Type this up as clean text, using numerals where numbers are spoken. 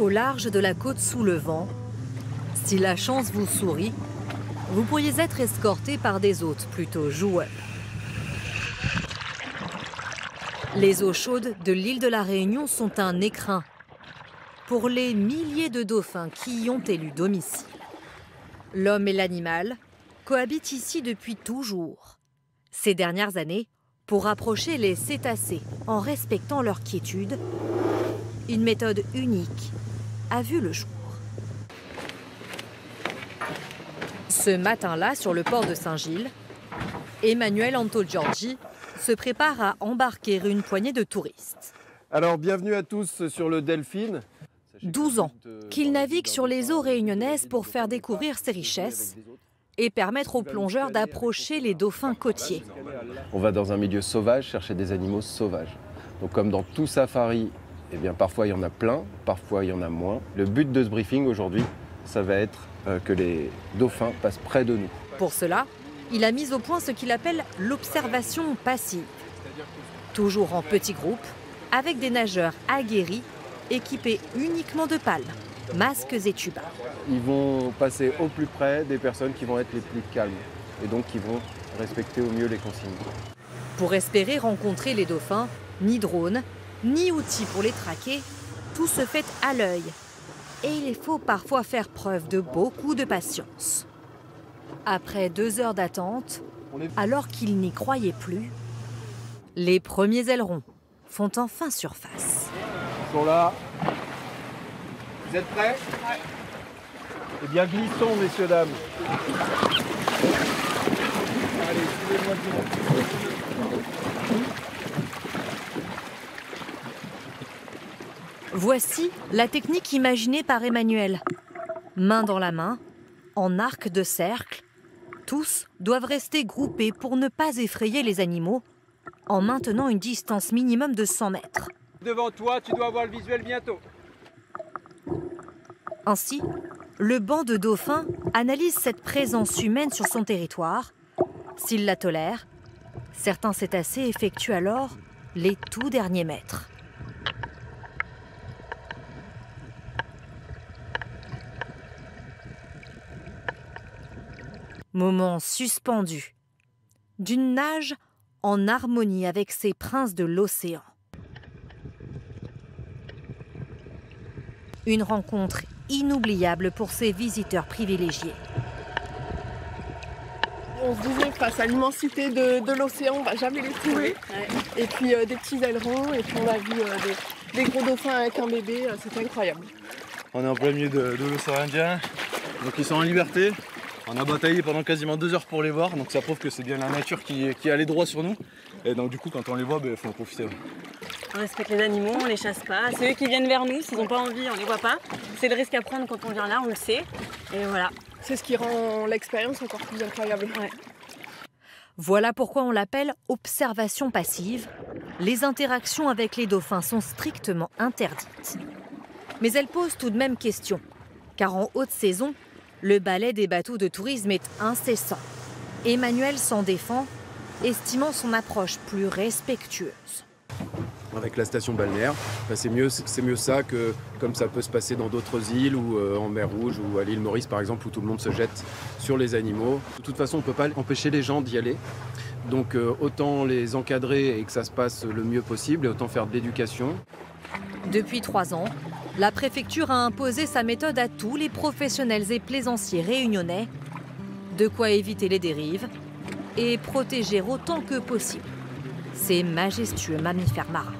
Au large de la côte sous le vent, si la chance vous sourit, vous pourriez être escorté par des hôtes plutôt joueurs. Les eaux chaudes de l'île de la Réunion sont un écrin pour les milliers de dauphins qui y ont élu domicile. L'homme et l'animal cohabitent ici depuis toujours. Ces dernières années, pour approcher les cétacés en respectant leur quiétude, une méthode unique a vu le jour. Ce matin-là, sur le port de Saint-Gilles, Emmanuel Antogiorgi se prépare à embarquer une poignée de touristes. Alors, bienvenue à tous sur le Delphine. 12 ans qu'il navigue sur les eaux réunionnaises pour faire découvrir ses richesses et permettre aux plongeurs d'approcher les dauphins côtiers. On va dans un milieu sauvage chercher des animaux sauvages. Donc comme dans tout safari, eh bien, parfois il y en a plein, parfois il y en a moins. Le but de ce briefing aujourd'hui, ça va être que les dauphins passent près de nous. Pour cela, il a mis au point ce qu'il appelle l'observation passive. Toujours en petits groupes, avec des nageurs aguerris, équipés uniquement de palmes, masques et tubas. Ils vont passer au plus près des personnes qui vont être les plus calmes et donc qui vont respecter au mieux les consignes. Pour espérer rencontrer les dauphins, ni drone, ni outils pour les traquer, tout se fait à l'œil. Et il faut parfois faire preuve de beaucoup de patience. Après 2 heures d'attente, alors qu'ils n'y croyaient plus, les premiers ailerons font enfin surface. Ils sont là. Vous êtes prêts? Ouais. Eh bien, glissons, messieurs, dames. Allez, suivez-moi direct. Voici la technique imaginée par Emmanuel. Main dans la main, en arc de cercle, tous doivent rester groupés pour ne pas effrayer les animaux en maintenant une distance minimum de 100 mètres. Devant toi, tu dois avoir le visuel bientôt. Ainsi, le banc de dauphins analyse cette présence humaine sur son territoire. S'il la tolère, certains cétacés effectuent alors les tout derniers mètres. Moment suspendu d'une nage en harmonie avec ces princes de l'océan. Une rencontre inoubliable pour ces visiteurs privilégiés. On se disait face à l'immensité de l'océan, on ne va jamais les trouver. Ouais. Et puis des petits ailerons, et puis on a vu des gros dauphins avec un bébé, c'était incroyable. On est en plein milieu de l'océan Indien, donc ils sont en liberté. On a bataillé pendant quasiment 2 heures pour les voir, donc ça prouve que c'est bien la nature qui allait droit sur nous. Et donc du coup, quand on les voit, il faut en profiter. On respecte les animaux, on les chasse pas. C'est eux qui viennent vers nous, s'ils n'ont pas envie, on les voit pas. C'est le risque à prendre quand on vient là, on le sait. Et voilà. C'est ce qui rend l'expérience encore plus incroyable. Ouais. Voilà pourquoi on l'appelle observation passive. Les interactions avec les dauphins sont strictement interdites. Mais elles posent tout de même question, car en haute saison, le balai des bateaux de tourisme est incessant. Emmanuel s'en défend, estimant son approche plus respectueuse. Avec la station balnéaire, c'est mieux ça que comme ça peut se passer dans d'autres îles ou en mer Rouge ou à l'île Maurice par exemple où tout le monde se jette sur les animaux. De toute façon, on ne peut pas empêcher les gens d'y aller. Donc autant les encadrer et que ça se passe le mieux possible et autant faire de l'éducation. Depuis 3 ans, la préfecture a imposé sa méthode à tous les professionnels et plaisanciers réunionnais. De quoi éviter les dérives et protéger autant que possible ces majestueux mammifères marins.